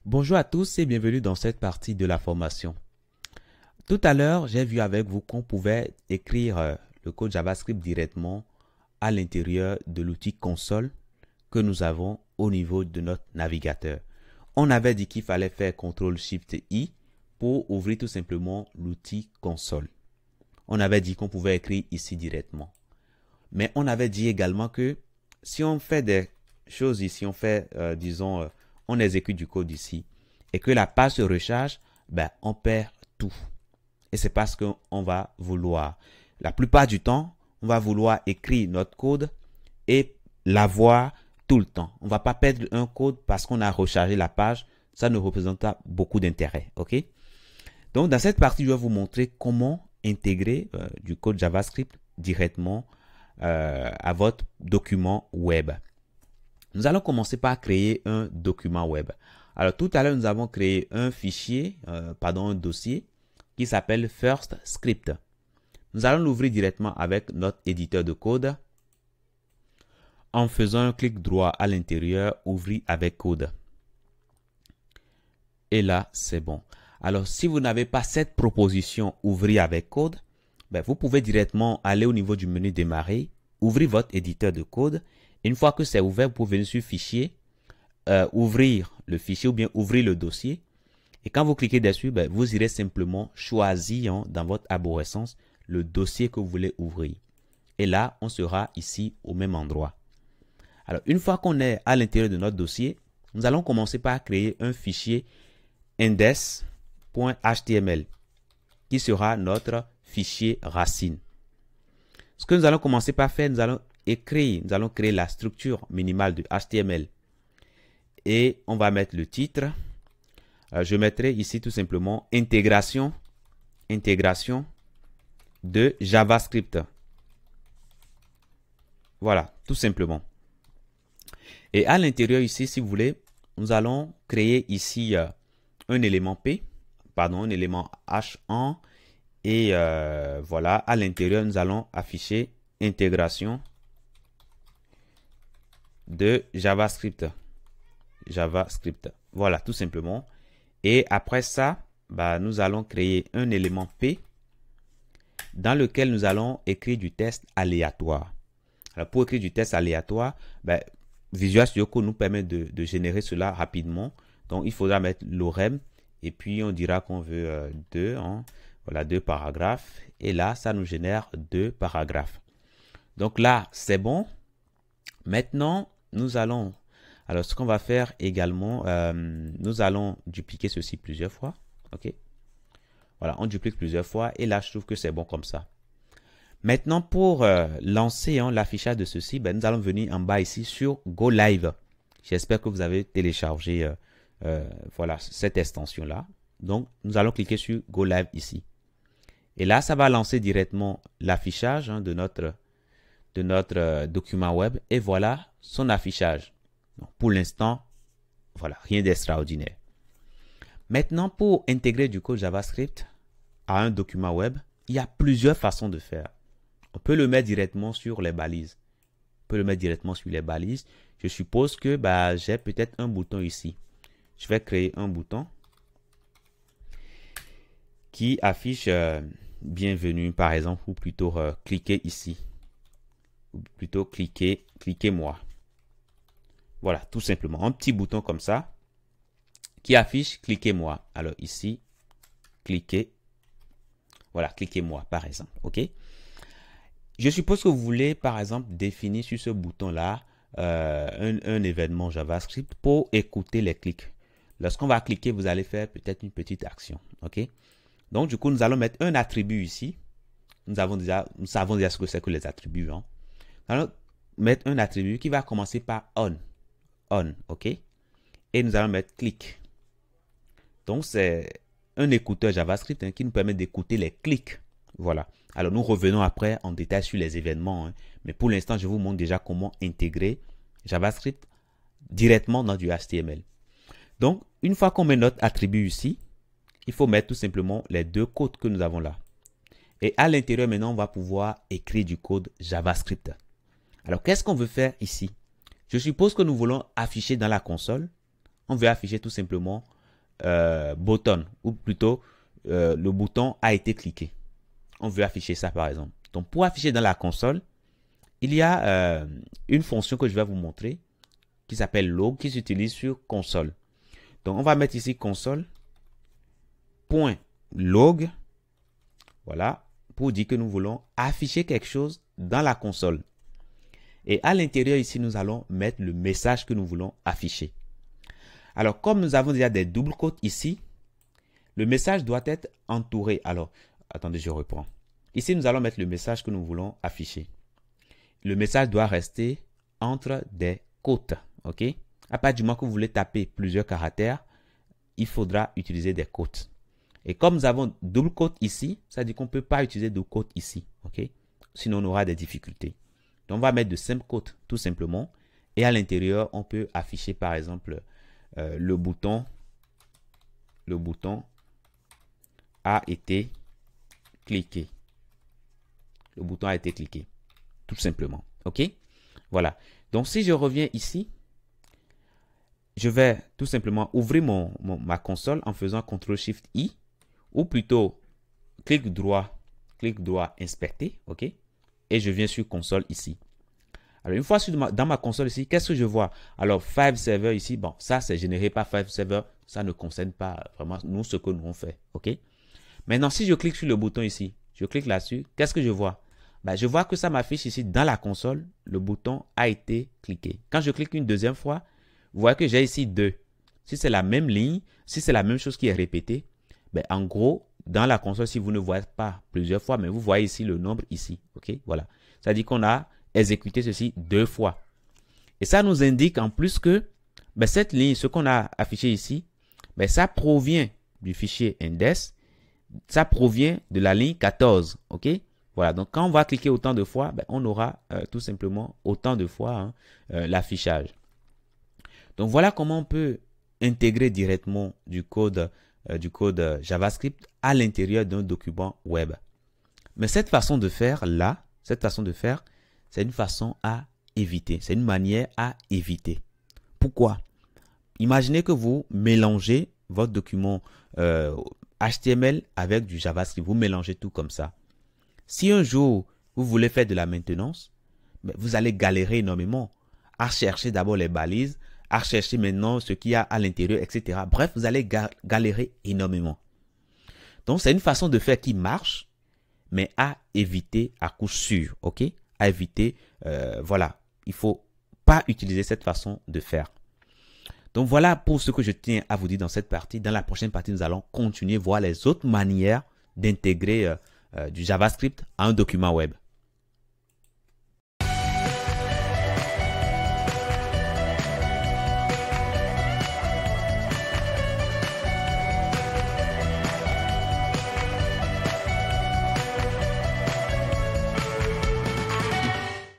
Bonjour à tous et bienvenue dans cette partie de la formation. Tout à l'heure, j'ai vu avec vous qu'on pouvait écrire le code JavaScript directement à l'intérieur de l'outil console que nous avons au niveau de notre navigateur. On avait dit qu'il fallait faire CTRL-SHIFT-I pour ouvrir tout simplement l'outil console. On avait dit qu'on pouvait écrire ici directement. Mais on avait dit également que si on fait des choses ici, on fait, on exécute du code ici et que la page se recharge, on perd tout. Et c'est parce qu'on va vouloir, la plupart du temps, on va vouloir écrire notre code et l'avoir tout le temps. On ne va pas perdre un code parce qu'on a rechargé la page. Ça ne représente pas beaucoup d'intérêt. OK? Donc, dans cette partie, je vais vous montrer comment intégrer du code JavaScript directement à votre document web. Nous allons commencer par créer un document web. Alors, tout à l'heure, nous avons créé un fichier, un dossier qui s'appelle First Script. Nous allons l'ouvrir directement avec notre éditeur de code en faisant un clic droit à l'intérieur, ouvrir avec code. Et là, c'est bon. Alors, si vous n'avez pas cette proposition ouvrir avec code, vous pouvez directement aller au niveau du menu démarrer, ouvrir votre éditeur de code. Et une fois que c'est ouvert, vous pouvez venir sur fichier, ouvrir le fichier ou bien ouvrir le dossier. Et quand vous cliquez dessus, vous irez simplement choisir dans votre arborescence le dossier que vous voulez ouvrir. Et là, on sera ici au même endroit. Alors, une fois qu'on est à l'intérieur de notre dossier, nous allons commencer par créer un fichier index.html qui sera notre fichier racine. Ce que nous allons commencer par faire, nous allons créer la structure minimale de HTML. Et on va mettre le titre. Je mettrai ici tout simplement intégration de JavaScript. Voilà, tout simplement. Et à l'intérieur ici, si vous voulez, nous allons créer ici un élément un élément H1. Et voilà, à l'intérieur, nous allons afficher intégration de JavaScript. Voilà, tout simplement. Et après ça, nous allons créer un élément P dans lequel nous allons écrire du test aléatoire. Alors, pour écrire du test aléatoire, Visual Studio Code nous permet de générer cela rapidement. Donc, il faudra mettre l'orem et puis on dira qu'on veut 2. Voilà, 2 paragraphes. Et là, ça nous génère 2 paragraphes. Donc là, c'est bon. Maintenant, nous allons... Alors, ce qu'on va faire également, nous allons dupliquer ceci plusieurs fois. OK? Voilà, on duplique plusieurs fois. Et là, je trouve que c'est bon comme ça. Maintenant, pour lancer l'affichage de ceci, nous allons venir en bas ici sur Go Live. J'espère que vous avez téléchargé voilà, cette extension-là. Donc, nous allons cliquer sur Go Live ici. Et là, ça va lancer directement l'affichage de notre document web. Et voilà son affichage. Donc, pour l'instant, voilà, rien d'extraordinaire. Maintenant, pour intégrer du code JavaScript à un document web, il y a plusieurs façons de faire. On peut le mettre directement sur les balises. Je suppose que j'ai peut-être un bouton ici. Je vais créer un bouton qui affiche bienvenue par exemple, ou plutôt cliquez ici. Ou plutôt cliquez-moi. Voilà, tout simplement. Un petit bouton comme ça qui affiche cliquez-moi. Alors ici, cliquez. Voilà, cliquez-moi par exemple. OK? Je suppose que vous voulez par exemple définir sur ce bouton-là un événement JavaScript pour écouter les clics. Lorsqu'on va cliquer, vous allez faire peut-être une petite action. OK? Donc, du coup, nous allons mettre un attribut ici. Nous savons déjà ce que c'est que les attributs. Nous allons mettre un attribut qui va commencer par on. OK? Et nous allons mettre click. Donc, c'est un écouteur JavaScript qui nous permet d'écouter les clics. Voilà. Alors, nous revenons après en détail sur les événements. Mais pour l'instant, je vous montre déjà comment intégrer JavaScript directement dans du HTML. Donc, une fois qu'on met notre attribut ici, il faut mettre tout simplement les deux codes que nous avons là. Et à l'intérieur, maintenant, on va pouvoir écrire du code JavaScript. Alors, qu'est-ce qu'on veut faire ici? Je suppose que nous voulons afficher dans la console. On veut afficher tout simplement button, ou plutôt le bouton a été cliqué. On veut afficher ça par exemple. Donc pour afficher dans la console, il y a une fonction que je vais vous montrer qui s'appelle log, qui s'utilise sur console. Donc on va mettre ici console.log, voilà, pour dire que nous voulons afficher quelque chose dans la console. Et à l'intérieur ici, nous allons mettre le message que nous voulons afficher. Alors, comme nous avons déjà des doubles quotes ici, le message doit être entouré. Alors, attendez, je reprends. Ici, nous allons mettre le message que nous voulons afficher. Le message doit rester entre des quotes. OK? À partir du moment que vous voulez taper plusieurs caractères, il faudra utiliser des quotes. Et comme nous avons double quote ici, ça dit qu'on ne peut pas utiliser de quote ici. OK? Sinon, on aura des difficultés. Donc, on va mettre de simple quote tout simplement. Et à l'intérieur, on peut afficher par exemple le bouton a été cliqué. Le bouton a été cliqué. Tout simplement. OK? Voilà. Donc, si je reviens ici, je vais tout simplement ouvrir ma console en faisant CTRL-SHIFT-I ou plutôt clic droit, inspecter. OK? Et je viens sur console ici. Alors, une fois dans ma console ici, qu'est-ce que je vois? Alors, Five Server ici, bon, ça c'est généré par Five Server. Ça ne concerne pas vraiment nous ce que nous on fait. OK? Maintenant, si je clique sur le bouton ici, je clique là-dessus, qu'est-ce que je vois? Ben, je vois que ça m'affiche ici dans la console, le bouton a été cliqué. Quand je clique une deuxième fois, vous voyez que j'ai ici 2. Si c'est la même ligne, si c'est la même chose qui est répétée, ben, en gros, dans la console, si vous ne voyez pas plusieurs fois, mais vous voyez ici le nombre ici. OK? Voilà. Ça dit qu'on a exécuté ceci 2 fois. Et ça nous indique en plus que ben, cette ligne, ce qu'on a affiché ici, ben, ça provient du fichier index. Ça provient de la ligne 14. OK? Voilà. Donc, quand on va cliquer autant de fois, ben, on aura tout simplement autant de fois l'affichage. Donc, voilà comment on peut intégrer directement du code JavaScript à l'intérieur d'un document web. Mais cette façon de faire là, c'est une façon à éviter. C'est une manière à éviter. Pourquoi? Imaginez que vous mélangez votre document HTML avec du JavaScript. Vous mélangez tout comme ça. Si un jour, vous voulez faire de la maintenance, vous allez galérer énormément à chercher d'abord les balises, à chercher maintenant ce qu'il y a à l'intérieur, etc. Bref, vous allez galérer énormément. Donc, c'est une façon de faire qui marche, mais à éviter à coup sûr. OK? À éviter, voilà. Il ne faut pas utiliser cette façon de faire. Donc, voilà pour ce que je tiens à vous dire dans cette partie. Dans la prochaine partie, nous allons continuer voir les autres manières d'intégrer du JavaScript à un document web.